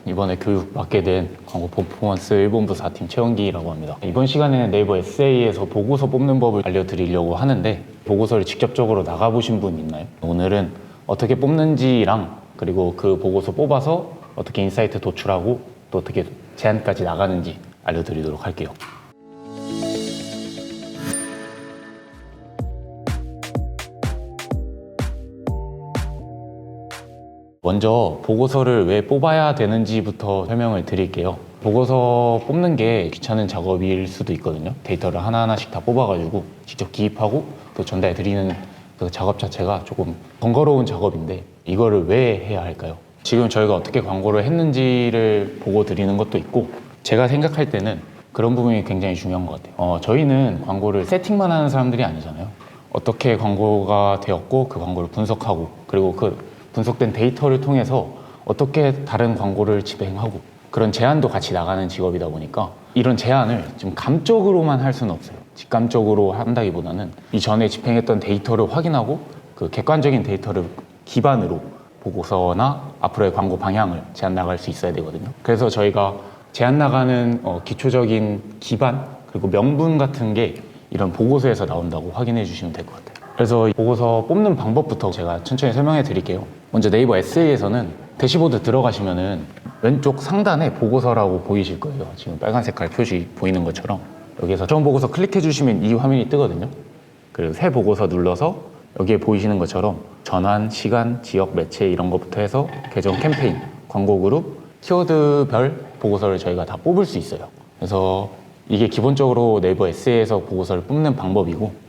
이번에 교육 맡게 된 광고 퍼포먼스 1본부 4팀 최원기라고 합니다. 이번 시간에는 네이버 SA에서 보고서 뽑는 법을 알려드리려고 하는데, 보고서를 직접적으로 나가보신 분 있나요? 오늘은 어떻게 뽑는지랑, 그리고 그 보고서 뽑아서 어떻게 인사이트 도출하고 또 어떻게 제안까지 나가는지 알려드리도록 할게요. 먼저 보고서를 왜 뽑아야 되는지부터 설명을 드릴게요. 보고서 뽑는 게 귀찮은 작업일 수도 있거든요. 데이터를 하나하나씩 다 뽑아가지고 직접 기입하고 또 전달해 드리는 그 작업 자체가 조금 번거로운 작업인데, 이거를 왜 해야 할까요? 지금 저희가 어떻게 광고를 했는지를 보고 드리는 것도 있고, 제가 생각할 때는 그런 부분이 굉장히 중요한 것 같아요. 저희는 광고를 세팅만 하는 사람들이 아니잖아요. 어떻게 광고가 되었고 그 광고를 분석하고, 그리고 그 분석된 데이터를 통해서 어떻게 다른 광고를 집행하고, 그런 제안도 같이 나가는 직업이다 보니까 이런 제안을 좀 감적으로만 할 수는 없어요. 직감적으로 한다기보다는 이전에 집행했던 데이터를 확인하고 그 객관적인 데이터를 기반으로 보고서나 앞으로의 광고 방향을 제안 나갈 수 있어야 되거든요. 그래서 저희가 제안 나가는 기초적인 기반, 그리고 명분 같은 게 이런 보고서에서 나온다고 확인해 주시면 될 것 같아요. 그래서 보고서 뽑는 방법부터 제가 천천히 설명해 드릴게요. 먼저 네이버 SA에서는 대시보드 들어가시면은 왼쪽 상단에 보고서라고 보이실 거예요. 지금 빨간 색깔 표시 보이는 것처럼 여기에서 처음 보고서 클릭해 주시면 이 화면이 뜨거든요. 그리고 새 보고서 눌러서 여기에 보이시는 것처럼 전환, 시간, 지역, 매체 이런 것부터 해서 계정, 캠페인, 광고 그룹, 키워드별 보고서를 저희가 다 뽑을 수 있어요. 그래서 이게 기본적으로 네이버 SA에서 보고서를 뽑는 방법이고,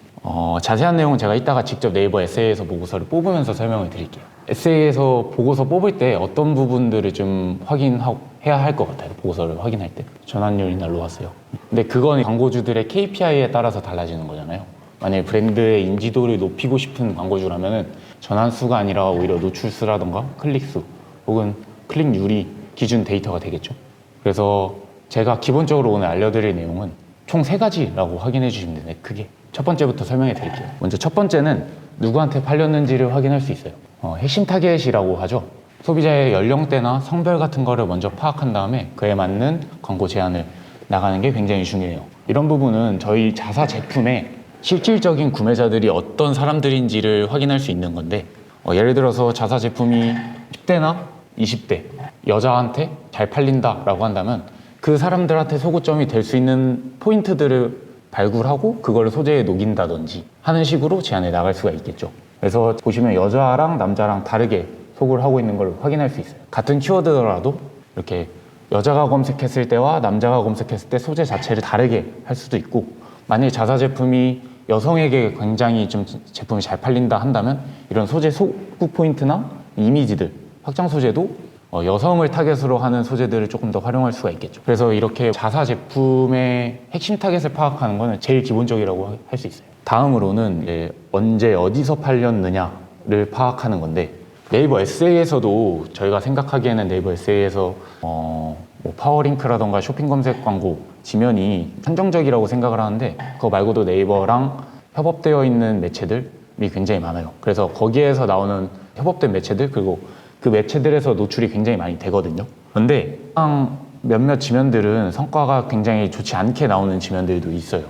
자세한 내용은 제가 이따가 직접 네이버 SA에서 보고서를 뽑으면서 설명을 드릴게요. SA에서 보고서 뽑을 때 어떤 부분들을 좀 확인해야 할 것 같아요. 보고서를 확인할 때 전환율이나 로아스요. 근데 그건 광고주들의 KPI에 따라서 달라지는 거잖아요. 만약에 브랜드의 인지도를 높이고 싶은 광고주라면 전환수가 아니라 오히려 노출수라던가 클릭수 혹은 클릭률이 기준 데이터가 되겠죠. 그래서 제가 기본적으로 오늘 알려드릴 내용은 총 3가지라고 확인해 주시면 되는데, 크게 첫 번째부터 설명해 드릴게요. 먼저 첫 번째는 누구한테 팔렸는지를 확인할 수 있어요. 핵심 타겟이라고 하죠. 소비자의 연령대나 성별 같은 거를 먼저 파악한 다음에 그에 맞는 광고 제안을 나가는 게 굉장히 중요해요. 이런 부분은 저희 자사 제품의 실질적인 구매자들이 어떤 사람들인지를 확인할 수 있는 건데, 예를 들어서 자사 제품이 10대나 20대 여자한테 잘 팔린다라고 한다면 그 사람들한테 소구점이 될 수 있는 포인트들을 발굴하고 그걸 소재에 녹인다든지 하는 식으로 제안에 나갈 수가 있겠죠. 그래서 보시면 여자랑 남자랑 다르게 소구를 하고 있는 걸 확인할 수 있어요. 같은 키워드더라도 이렇게 여자가 검색했을 때와 남자가 검색했을 때 소재 자체를 다르게 할 수도 있고, 만약에 자사 제품이 여성에게 굉장히 좀 제품이 잘 팔린다 한다면 이런 소재 소구 포인트나 이미지들, 확장 소재도 여성을 타겟으로 하는 소재들을 조금 더 활용할 수가 있겠죠. 그래서 이렇게 자사 제품의 핵심 타겟을 파악하는 거는 제일 기본적이라고 할 수 있어요. 다음으로는 이제 언제 어디서 팔렸느냐를 파악하는 건데, 네이버 SA에서도 저희가 생각하기에는 네이버 SA에서 뭐 파워링크라던가 쇼핑 검색 광고 지면이 한정적이라고 생각을 하는데, 그거 말고도 네이버랑 협업되어 있는 매체들이 굉장히 많아요. 그래서 거기에서 나오는 협업된 매체들, 그리고 그 매체들에서 노출이 굉장히 많이 되거든요. 그런데 몇몇 지면들은 성과가 굉장히 좋지 않게 나오는 지면들도 있어요.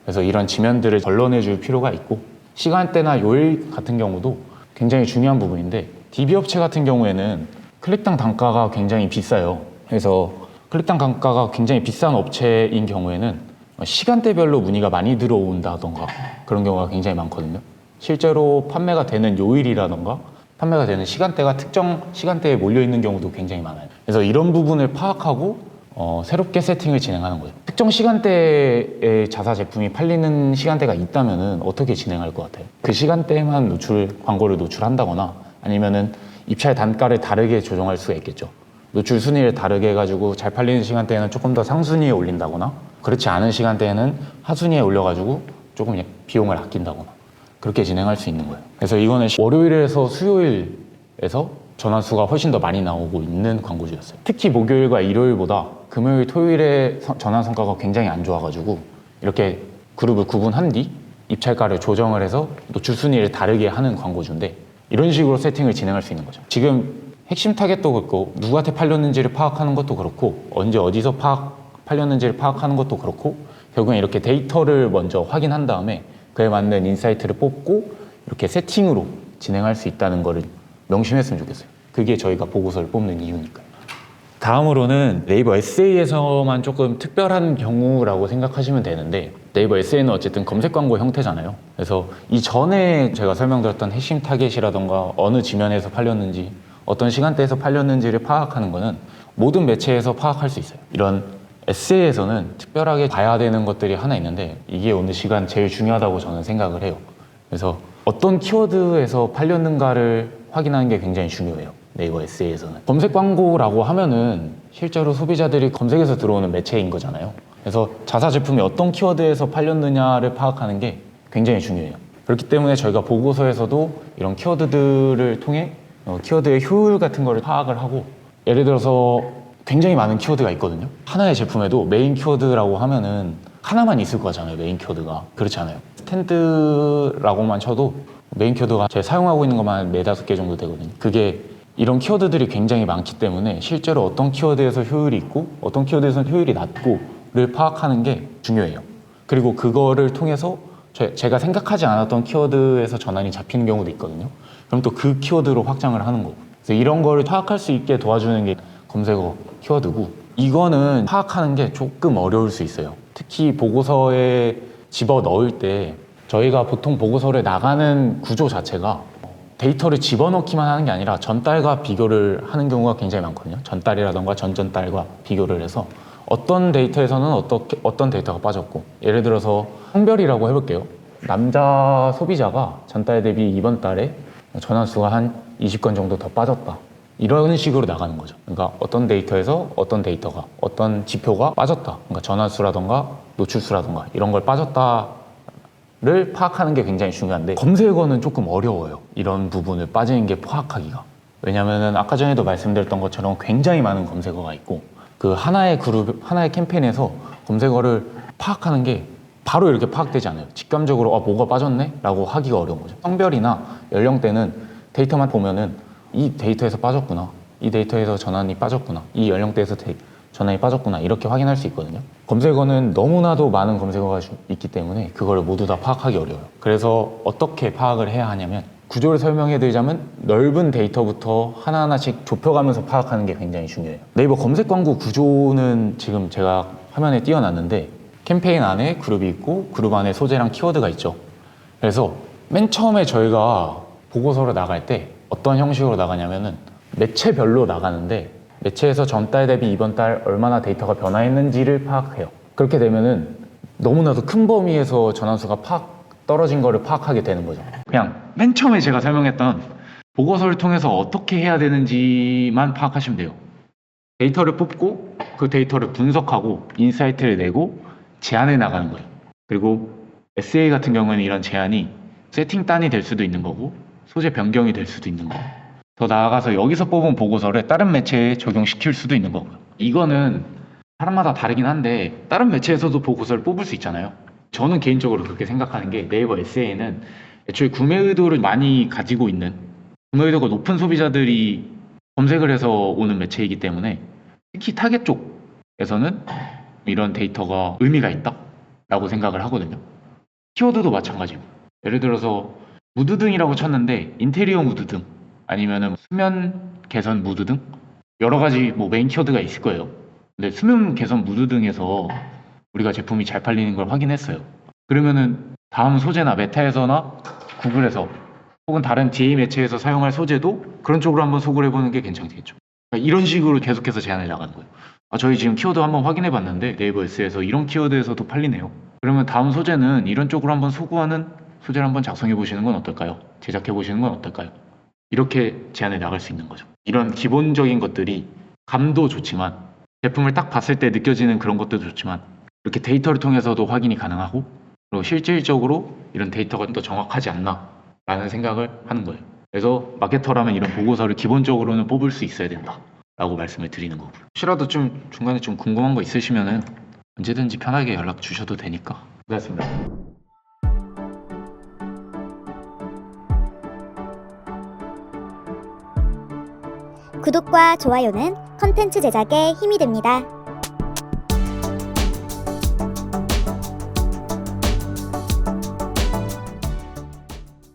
그래서 이런 지면들을 걸러내 줄 필요가 있고, 시간대나 요일 같은 경우도 굉장히 중요한 부분인데, DB 업체 같은 경우에는 클릭당 단가가 굉장히 비싸요. 그래서 클릭당 단가가 굉장히 비싼 업체인 경우에는 시간대별로 문의가 많이 들어온다던가 그런 경우가 굉장히 많거든요. 실제로 판매가 되는 요일이라던가 판매가 되는 시간대가 특정 시간대에 몰려있는 경우도 굉장히 많아요. 그래서 이런 부분을 파악하고 새롭게 세팅을 진행하는 거예요. 특정 시간대에 자사 제품이 팔리는 시간대가 있다면 어떻게 진행할 것 같아요? 그 시간대에만 광고를 노출한다거나, 아니면은 입찰 단가를 다르게 조정할 수가 있겠죠. 노출 순위를 다르게 해가지고 잘 팔리는 시간대에는 조금 더 상순위에 올린다거나, 그렇지 않은 시간대에는 하순위에 올려가지고 조금 비용을 아낀다거나, 그렇게 진행할 수 있는 거예요. 그래서 이거는 월요일에서 수요일에서 전환수가 훨씬 더 많이 나오고 있는 광고주였어요. 특히 목요일과 일요일보다 금요일, 토요일에 전환 성과가 굉장히 안 좋아가지고 이렇게 그룹을 구분한 뒤 입찰가를 조정을 해서 노출 순위를 다르게 하는 광고주인데, 이런 식으로 세팅을 진행할 수 있는 거죠. 지금 핵심 타겟도 그렇고 누구한테 팔렸는지를 파악하는 것도 그렇고 언제 어디서 팔렸는지를 파악하는 것도 그렇고 결국엔 이렇게 데이터를 먼저 확인한 다음에 그에 맞는 인사이트를 뽑고 이렇게 세팅으로 진행할 수 있다는 거를 명심했으면 좋겠어요. 그게 저희가 보고서를 뽑는 이유니까요. 다음으로는 네이버 에세이에서만 조금 특별한 경우라고 생각하시면 되는데 네이버 에세이는 어쨌든 검색 광고 형태잖아요. 그래서 이전에 제가 설명드렸던 핵심 타겟이라던가 어느 지면에서 팔렸는지 어떤 시간대에서 팔렸는지를 파악하는 거는 모든 매체에서 파악할 수 있어요. 이런 에세이에서는 특별하게 봐야 되는 것들이 하나 있는데 이게 오늘 시간 제일 중요하다고 저는 생각을 해요. 그래서 어떤 키워드에서 팔렸는가를 확인하는 게 굉장히 중요해요. 네이버 에세이에서는 검색 광고라고 하면은 실제로 소비자들이 검색해서 들어오는 매체인 거잖아요. 그래서 자사 제품이 어떤 키워드에서 팔렸느냐를 파악하는 게 굉장히 중요해요. 그렇기 때문에 저희가 보고서에서도 이런 키워드들을 통해 키워드의 효율 같은 거를 파악을 하고 예를 들어서 굉장히 많은 키워드가 있거든요. 하나의 제품에도 메인 키워드라고 하면은 하나만 있을 거잖아요. 메인 키워드가 그렇지 않아요. 스탠드라고만 쳐도 메인 키워드가 제가 사용하고 있는 것만 4-5개 정도 되거든요. 그게 이런 키워드들이 굉장히 많기 때문에 실제로 어떤 키워드에서 효율이 있고 어떤 키워드에서는 효율이 낮고를 파악하는 게 중요해요. 그리고 그거를 통해서 제가 생각하지 않았던 키워드에서 전환이 잡히는 경우도 있거든요. 그럼 또 그 키워드로 확장을 하는 거고. 그래서 이런 거를 파악할 수 있게 도와주는 게 검색어 키워드고 이거는 파악하는 게 조금 어려울 수 있어요. 특히 보고서에 집어넣을 때 저희가 보통 보고서를 나가는 구조 자체가 데이터를 집어넣기만 하는 게 아니라 전달과 비교를 하는 경우가 굉장히 많거든요. 전달이라던가 전전달과 비교를 해서 어떤 데이터에서는 어떤 데이터가 빠졌고 예를 들어서 성별이라고 해볼게요. 남자 소비자가 전달 대비 이번 달에 전환수가 한 20건 정도 더 빠졌다. 이런 식으로 나가는 거죠. 그러니까 어떤 데이터에서 어떤 데이터가 어떤 지표가 빠졌다. 그러니까 전환수라던가 노출수라던가 이런 걸 빠졌다. 를 파악하는 게 굉장히 중요한데 검색어는 조금 어려워요. 이런 부분을 빠지는 게 파악하기가. 왜냐면은 아까 전에도 말씀드렸던 것처럼 굉장히 많은 검색어가 있고 그 하나의 그룹, 하나의 캠페인에서 검색어를 파악하는 게 바로 이렇게 파악되지 않아요. 직감적으로 뭐가 빠졌네? 라고 하기가 어려운 거죠. 성별이나 연령대는 데이터만 보면은 이 데이터에서 빠졌구나. 이 데이터에서 전환이 빠졌구나. 이 연령대에서 전환이 빠졌구나 이렇게 확인할 수 있거든요. 검색어는 너무나도 많은 검색어가 있기 때문에 그걸 모두 다 파악하기 어려워요. 그래서 어떻게 파악을 해야 하냐면 구조를 설명해 드리자면 넓은 데이터부터 하나하나씩 좁혀가면서 파악하는 게 굉장히 중요해요. 네이버 검색 광고 구조는 지금 제가 화면에 띄워놨는데 캠페인 안에 그룹이 있고 그룹 안에 소재랑 키워드가 있죠. 그래서 맨 처음에 저희가 보고서로 나갈 때 어떤 형식으로 나가냐면은 매체별로 나가는데 매체에서 전달 대비 이번 달 얼마나 데이터가 변화했는지를 파악해요. 그렇게 되면은 너무나도 큰 범위에서 전환수가 떨어진 거를 파악하게 되는 거죠. 그냥 맨 처음에 제가 설명했던 보고서를 통해서 어떻게 해야 되는지만 파악하시면 돼요. 데이터를 뽑고 그 데이터를 분석하고 인사이트를 내고 제안을 나가는 거예요. 그리고 SA 같은 경우에는 이런 제안이 세팅단이 될 수도 있는 거고 소재 변경이 될 수도 있는 거예요. 더 나아가서 여기서 뽑은 보고서를 다른 매체에 적용시킬 수도 있는 거고요. 이거는 사람마다 다르긴 한데 다른 매체에서도 보고서를 뽑을 수 있잖아요. 저는 개인적으로 그렇게 생각하는 게 네이버 에세이는 애초에 구매 의도를 많이 가지고 있는 구매 의도가 높은 소비자들이 검색을 해서 오는 매체이기 때문에 특히 타겟 쪽에서는 이런 데이터가 의미가 있다 라고 생각을 하거든요. 키워드도 마찬가지고 예를 들어서 무드등이라고 쳤는데 인테리어 무드등 아니면은 수면 개선 무드 등 여러 가지 메인 키워드가 있을 거예요. 근데 수면 개선 무드 등에서 우리가 제품이 잘 팔리는 걸 확인했어요. 그러면은 다음 소재나 메타에서나 구글에서 혹은 다른 DA 매체에서 사용할 소재도 그런 쪽으로 한번 소구를 해보는 게 괜찮겠죠. 그러니까 이런 식으로 계속해서 제안을 나가는 거예요. 저희 지금 키워드 한번 확인해 봤는데 네이버 S에서 이런 키워드에서도 팔리네요. 그러면 다음 소재는 이런 쪽으로 한번 소구하는 소재를 한번 작성해 보시는 건 어떨까요? 제작해 보시는 건 어떨까요? 이렇게 제안을 나갈 수 있는 거죠. 이런 기본적인 것들이 감도 좋지만 제품을 딱 봤을 때 느껴지는 그런 것도 좋지만 이렇게 데이터를 통해서도 확인이 가능하고 그리고 실질적으로 이런 데이터가 더 정확하지 않나 라는 생각을 하는 거예요. 그래서 마케터라면 이런 보고서를 기본적으로는 뽑을 수 있어야 된다 라고 말씀을 드리는 거고요. 혹시라도 좀 중간에 좀 궁금한 거 있으시면은 언제든지 편하게 연락 주셔도 되니까. 고맙습니다. 구독과 좋아요는 컨텐츠 제작에 힘이 됩니다.